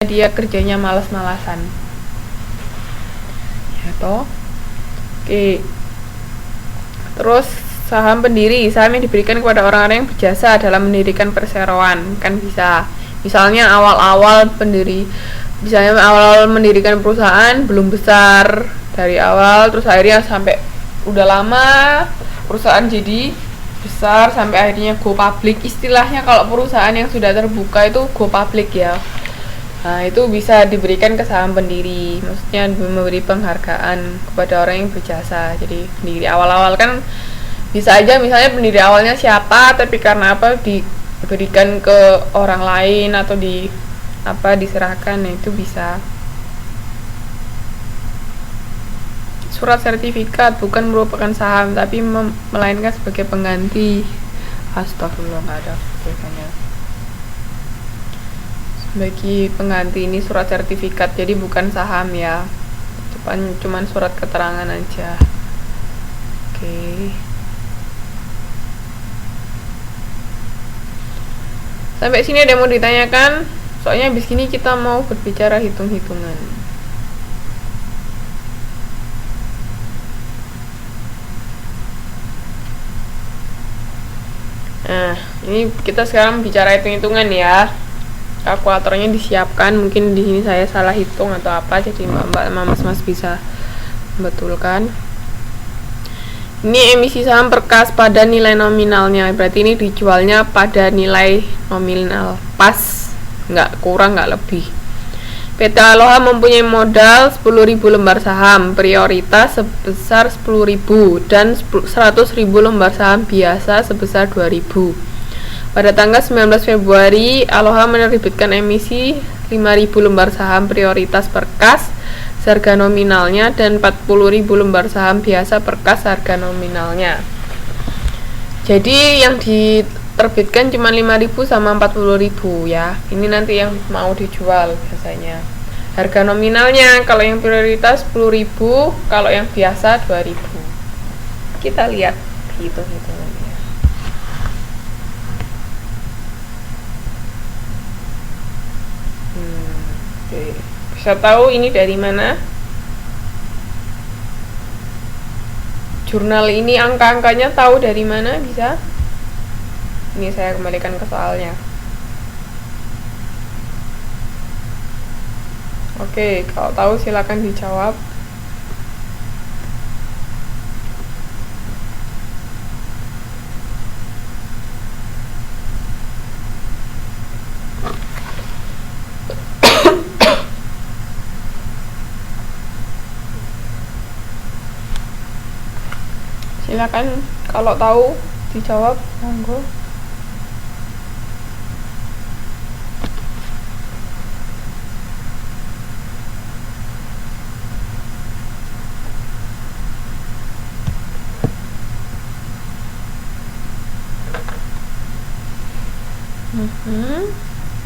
dia kerjanya malas-malasan ya toh. Oke, terus saham pendiri, saham yang diberikan kepada orang-orang yang berjasa dalam mendirikan perseroan, kan bisa. Misalnya awal-awal mendirikan perusahaan belum besar dari awal, terus akhirnya sampai udah lama perusahaan jadi besar sampai akhirnya go public. Istilahnya kalau perusahaan yang sudah terbuka itu go public ya. Nah, itu bisa diberikan ke saham pendiri, maksudnya memberi penghargaan kepada orang yang berjasa. Jadi pendiri awal-awal kan bisa aja misalnya pendiri awalnya siapa, tapi karena apa diberikan ke orang lain atau diserahkan, nah itu bisa. Surat sertifikat bukan merupakan saham tapi melainkan sebagai pengganti. Astagfirullah, nggak ada tulisannya. Sebagai pengganti ini surat sertifikat, jadi bukan saham ya, cuman surat keterangan aja. Oke. Sampai sini ada yang mau ditanyakan? Soalnya abis ini kita mau berbicara hitung-hitungan. Nah, ini kita sekarang bicara hitung-hitungan ya. Kalkulatornya disiapkan, mungkin di sini saya salah hitung atau apa, jadi mbak-mbak, mas-mas bisa membetulkan. Ini emisi saham perkas pada nilai nominalnya, berarti ini dijualnya pada nilai nominal pas, nggak kurang nggak lebih. PT Aloha mempunyai modal 10.000 lembar saham prioritas sebesar 10.000 dan 100.000 lembar saham biasa sebesar 2.000. Pada tanggal 19 Februari, Aloha menerbitkan emisi 5.000 lembar saham prioritas perkas harga nominalnya dan 40.000 lembar saham biasa perkas harga nominalnya. Jadi yang diterbitkan cuma 5.000 sama 40.000 ya. Ini nanti yang mau dijual biasanya. Harga nominalnya kalau yang prioritas 10.000, kalau yang biasa 2.000. Kita lihat hitung-hitungannya. Bisa tahu ini dari mana? Jurnal ini angka-angkanya tahu dari mana bisa? Ini saya kembalikan ke soalnya. Oke, kalau tahu silakan dijawab. Silakan kalau tahu dijawab, monggo.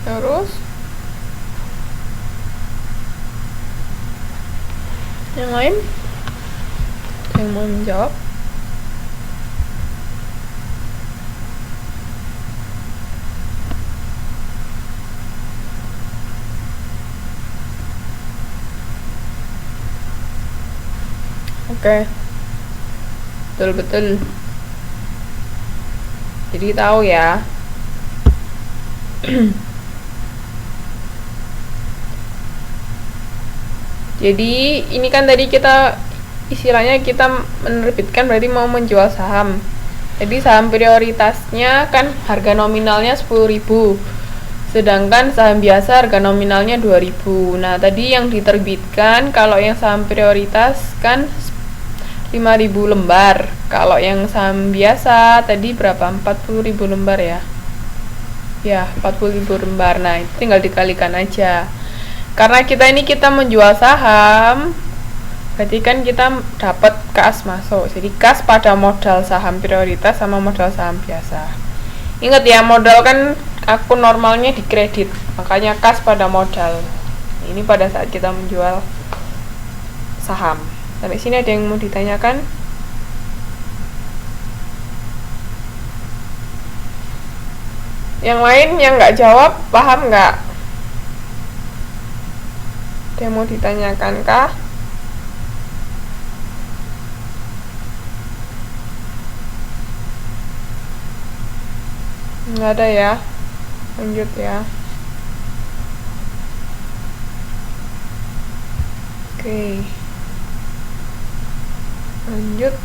Terus yang lain yang mau menjawab? Oke, betul. Jadi tahu ya. Jadi ini kan tadi kita istilahnya kita menerbitkan berarti mau menjual saham. Jadi saham prioritasnya kan harga nominalnya 10.000. Sedangkan saham biasa harga nominalnya 2.000. Nah, tadi yang diterbitkan kalau yang saham prioritas kan 5.000 lembar. Kalau yang saham biasa tadi berapa? 40.000 lembar ya. Ya, 40.000 lembar. Nah, itu tinggal dikalikan aja. Karena kita menjual saham, berarti kan kita dapat kas masuk. Jadi kas pada modal saham prioritas sama modal saham biasa. Ingat ya, modal kan akun normalnya dikredit, makanya kas pada modal. Ini pada saat kita menjual saham. Sampai sini ada yang mau ditanyakan? Yang lain yang nggak jawab, paham nggak? Ada yang mau ditanyakan kah? Nggak ada ya. Lanjut ya. Oke. Lanjut.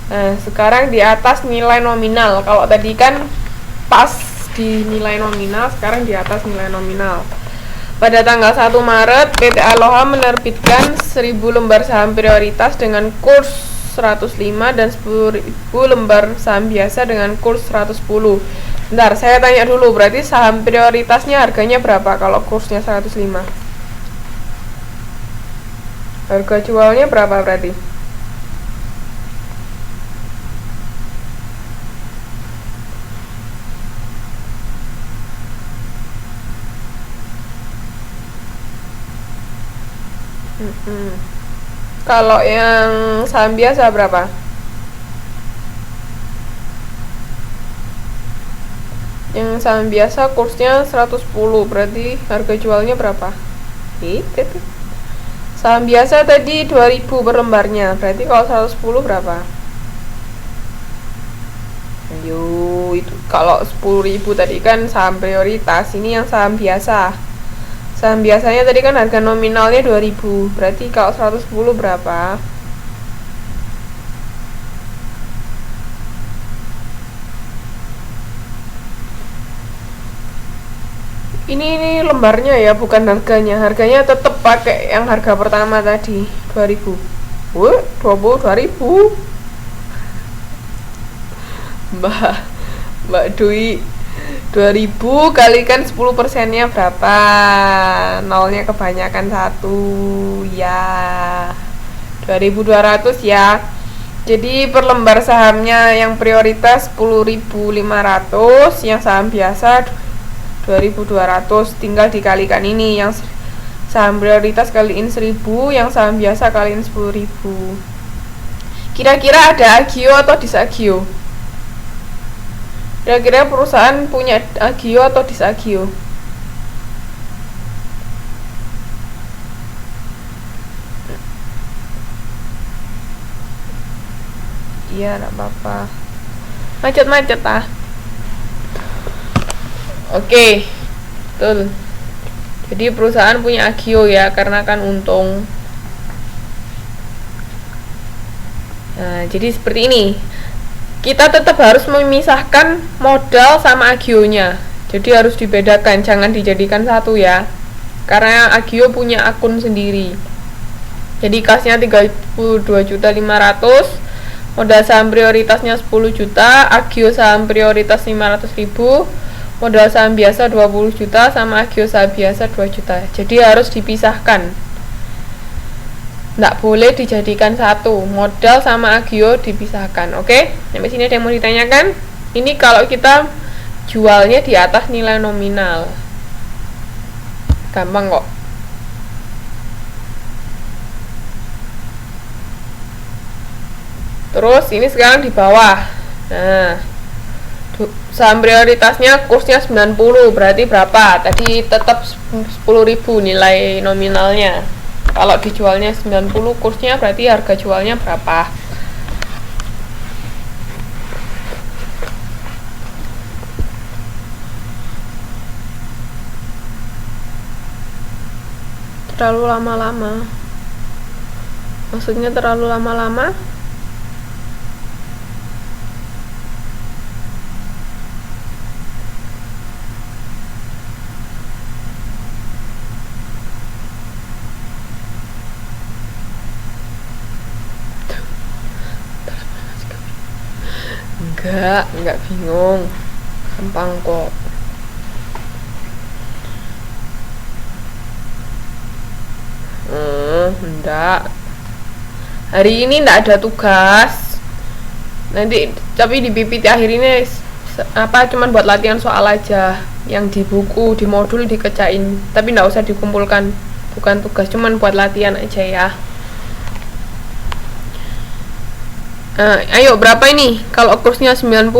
Nah, sekarang di atas nilai nominal. Kalau tadi kan pas di nilai nominal, sekarang di atas nilai nominal. Pada tanggal 1 Maret, PT Aloha menerbitkan 1000 lembar saham prioritas dengan kurs 105 dan 10.000 lembar saham biasa dengan kurs 110. Bentar, saya tanya dulu, berarti saham prioritasnya harganya berapa kalau kursnya 105? Harga jualnya berapa berarti? Kalau yang saham biasa berapa? Yang saham biasa kursnya 110, berarti harga jualnya berapa? Itu. Saham biasa tadi 2000 per lembarnya, berarti kalau 110 berapa? Ayo, itu kalau 10.000 tadi kan saham prioritas, ini yang saham biasa. Saham biasanya tadi kan harga nominalnya 2000, berarti kalau 110 berapa? Ini lembarnya ya, bukan harganya. Harganya tetap pakai yang harga pertama tadi, 2000. 22.000. Mbak Dwi, 2000 kalikan 10%-nya berapa? Nolnya kebanyakan 1 ya. 2200 ya. Jadi per lembar sahamnya yang prioritas 10.500, yang saham biasa 2.200, tinggal dikalikan ini, yang saham prioritas kaliin 1000, yang saham biasa kaliin 10.000. Kira-kira ada agio atau disagio? Kira-kira perusahaan punya agio atau disagio? Iya, enggak apa-apa. Macet-macet ah. Oke, betul. Jadi perusahaan punya agio ya, karena kan untung. Nah, jadi seperti ini. Kita tetap harus memisahkan modal sama agionya. Jadi harus dibedakan, jangan dijadikan satu ya. Karena agio punya akun sendiri. Jadi kasnya 32.500.000, modal saham prioritasnya 10 juta, agio saham prioritas 500.000, modal saham biasa 20 juta, sama agio saham biasa 2 juta. Jadi harus dipisahkan. Nggak boleh dijadikan satu, modal sama agio dipisahkan. Oke? Sampai sini ada yang mau ditanyakan? Ini kalau kita jualnya di atas nilai nominal. Gampang kok. Terus ini sekarang di bawah. Nah, saham prioritasnya kursnya 90, berarti berapa? Tadi tetap 10.000 nilai nominalnya. Kalau dijualnya 90, kursnya berarti harga jualnya berapa? Terlalu lama-lama. Maksudnya terlalu lama-lama? Enggak bingung. Gampang kok. Enggak. Hari ini enggak ada tugas. Nanti tapi di PPT akhir ini cuman buat latihan soal aja. Yang di buku, di modul dikecain. Tapi enggak usah dikumpulkan. Bukan tugas, cuman buat latihan aja ya. Ayo berapa ini? Kalau kursnya 90,